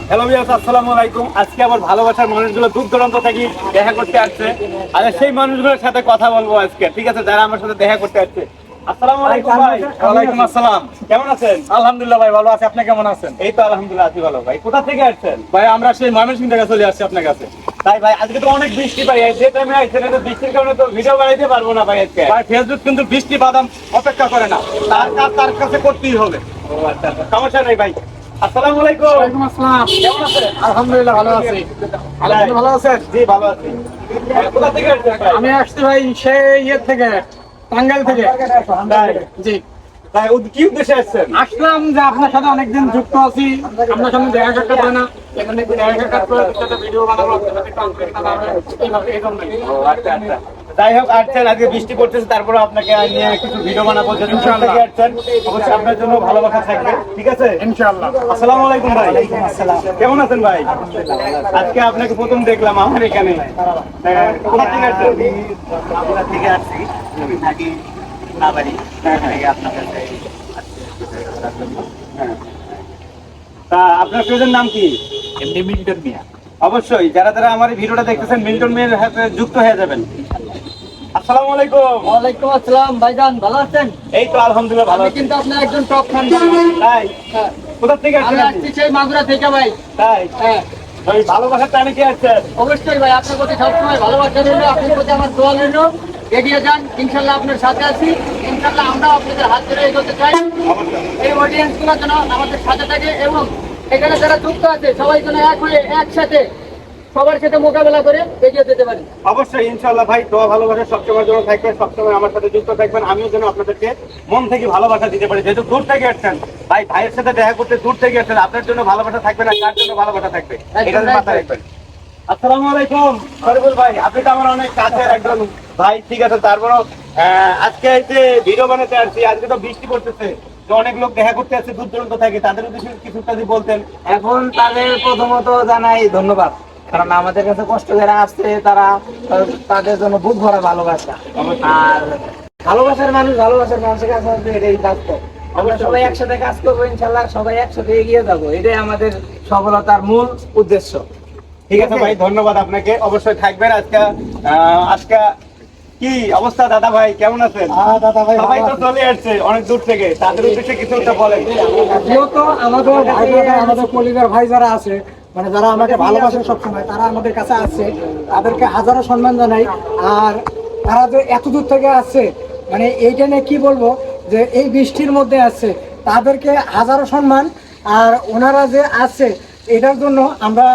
Hello viewers, আসসালামু আলাইকুম। আজকে আমার ভালোবাসার মানুষগুলো দূর দূরান্ত থেকে দেখা করতে আসছে, আর সেই মানুষগুলোর সাথে কথা বলবো আজকে, ঠিক আছে, যারা আমার সাথে দেখা করতে আসছে। আসসালামু আলাইকুম ভাই। ওয়ালাইকুম আসসালাম। কেমন আছেন? আলহামদুলিল্লাহ ভাই, ভালো আছি। আপনি কেমন আছেন? এই তো আলহামদুলিল্লাহ আছি ভালো। ভাই কোথা থেকে আসছেন? ভাই আমরা সেই ময়মনসিংহ থেকে চলে আসছি আপনার কাছে। তাই ভাই, আজকে তো অনেক বৃষ্টি ভাই, যে টাইমে আসছেন তো বৃষ্টির কারণে তো ভিডিও বানাইতে পারবো না ভাই আজকে। ভাই ফেসবুক কিন্তু বৃষ্টি বাদাম অপেক্ষা করে না, তার কাজ তার কাছে করতেই হবে। ও আচ্ছা আচ্ছা, সমস্যা নেই ভাই। আসসালামু আলাইকুম। ওয়ালাইকুম আসসালাম। কেমন আছেন? আলহামদুলিল্লাহ ভালো আছি। আপনি ভালো আছেন? জি ভালো আছি। কোথা থেকে আসছেন ভাই? আমি আসছি ভাই সেই ইয়ে থেকে, টাঙ্গাইল থেকে। তাই? জি, ভাই কি উদ্দেশ্যে আসছেন? আসলাম যে আপনার সাথে অনেকদিন যুক্ত আছি, আপনার সাথে দেখা সাক্ষাৎ হয় না, এখানে একটু দেখা সাক্ষাৎ করে দুটো ভিডিও বানাবো, আপনার সাথে একটু আন্তরিকতা হবে, এইভাবে এই জন্যই। ও আচ্ছা আচ্ছা। যাই হোক, আসছেন, আজকে বৃষ্টি পড়তেছে, তারপরে আপনাকে নিয়ে কিছু ভিডিও বানাবো। যদি দূর থেকে আসছেন, অবশ্যই আপনার জন্য ভালোবাসা থাকবে, ঠিক আছে? ইনশাআল্লাহ। আসসালামু আলাইকুম ভাই। কেমন আছেন ভাই? আজকে আপনাকে প্রথম দেখলাম আমার এখানে। কোথা থেকে আসছেন? বাংলা থেকে আসছি, আমি থাকি নাবাড়ি থেকে আপনার কাছে হ্যাঁ। তা আপনার প্রিয়জনের নাম কি? এমনি মিল্টন মিয়া। অবশ্যই যারা যারা আমার এই ভিডিওটা দেখতেছেন, মিল্টন মেয়ের সাথে যুক্ত হয়ে যাবেন। আসসালামু আলাইকুম। ওয়ালাইকুম আসসালাম ভাইজান, ভালো আছেন? এই তো আলহামদুলিল্লাহ ভালো আমি আছি। কিন্তু আপনার একজন টপ ফ্যান। তাই? কোথা থেকে আমি আসছেন আপনি? আসছি সেই মাগুরা থেকে ভাই। তাই? হ্যাঁ, ওই ভালোবাসার টানে কি আসছেন? অবশ্যই ভাই, আপনার প্রতি সবসময় ভালোবাসা রইল, আপনার প্রতি আমার দোয়া রইল। এগিয়ে যান, ইনশাল্লাহ আপনার সাথে আছি। ইনশাল্লাহ আমরা আপনাদের হাত ধরে এগোতে চাই। অবশ্যই। এই অডিয়েন্স গুলো যেন আমাদের সাথে থাকে, এবং এখানে যারা যুক্ত আছে সবাই যেন এক হয়ে একসাথে সবার সাথে মোকাবেলা করে এগিয়ে যেতে পারি। অবশ্যই ইনশাআল্লাহ ভাই, দোয়া ভালোবাসা সবসময় জন্য থাকবেন, সবসময় আমার সাথে যুক্ত থাকবেন। আমিও যেন আপনাদেরকে মন থেকে ভালোবাসা দিতে পারি। যেহেতু দূর থেকে আসছেন ভাই, ভাইয়ের সাথে দেখা করতে দূর থেকে আসছেন, আপনার জন্য ভালোবাসা থাকবে না, কার জন্য ভালোবাসা থাকবে, এটা মাথায় রাখবেন। আসসালামু আলাইকুম শরীফুল ভাই, আপনি তো আমার অনেক কাছের একজন ভাই, ঠিক আছে। তারপরও আজকে এই যে ভিডিও বানাতে আসছি, আজকে তো বৃষ্টি পড়তেছে, তো অনেক লোক দেখা করতে আসছে দূর দূরান্ত থেকে, তাদের উদ্দেশ্যে কিছু যদি বলতেন। এখন তাদের প্রথমত জানাই ধন্যবাদ, কারণ আমাদের কাছে কষ্ট যারা আসছে তারা তাদের জন্য বুক ভরা ভালোবাসা। আর ভালোবাসার মানুষের কাছে আসবে, এটাই বাস্তব। আমরা সবাই একসাথে কাজ করবো, ইনশাল্লাহ সবাই একসাথে এগিয়ে যাবো, এটাই আমাদের সফলতার মূল উদ্দেশ্য। ঠিক আছে ভাই, ধন্যবাদ আপনাকে, অবশ্যই থাকবেন। আজকে কি অবস্থা দাদা ভাই, কেমন আছেন? দাদা ভাই, সবাই তো চলে আসছে অনেক দূর থেকে, তাদের উদ্দেশ্যে কিছু একটা বলেন। যেহেতু আমাদের ভাই বোনেরা, আমাদের পরিবার ভাই যারা আছে, মানে যারা আমাকে ভালোবাসে সবসময়, তারা আমাদের কাছে আছে, তাদেরকে হাজারো সম্মান জানাই। আর তারা যে এত দূর থেকে আসছে, মানে এইটা নিয়ে কি বলবো, যে এই বৃষ্টির মধ্যে আসছে, তাদেরকে হাজারো সম্মান। আর ওনারা যে আসছে, এটার জন্য আমরা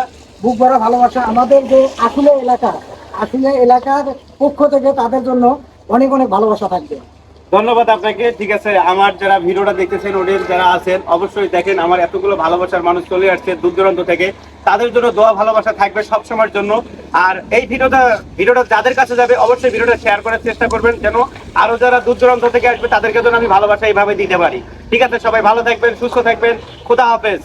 বুক ভরা ভালোবাসা। আমাদের যে আসলে এলাকার পক্ষ থেকে তাদের জন্য অনেক অনেক ভালোবাসা থাকবে। ধন্যবাদ আপনাকে। ঠিক আছে, আমার যারা ভিডিওটা দেখতেছেন, অডিয়েন্স যারা আছেন, অবশ্যই দেখেন আমার এতগুলো ভালোবাসার মানুষ চলে আসছে দূর দূরান্ত থেকে, তাদের জন্য দোয়া ভালোবাসা থাকবে সবসময়ের জন্য। আর এই ভিডিওটা যাদের কাছে যাবে, অবশ্যই ভিডিওটা শেয়ার করার চেষ্টা করবেন, যেন আরো যারা দূর দূরান্ত থেকে আসবে তাদেরকে যেন আমি ভালোবাসা এইভাবে দিতে পারি। ঠিক আছে, সবাই ভালো থাকবেন, সুস্থ থাকবেন, খোদা হাফেজ।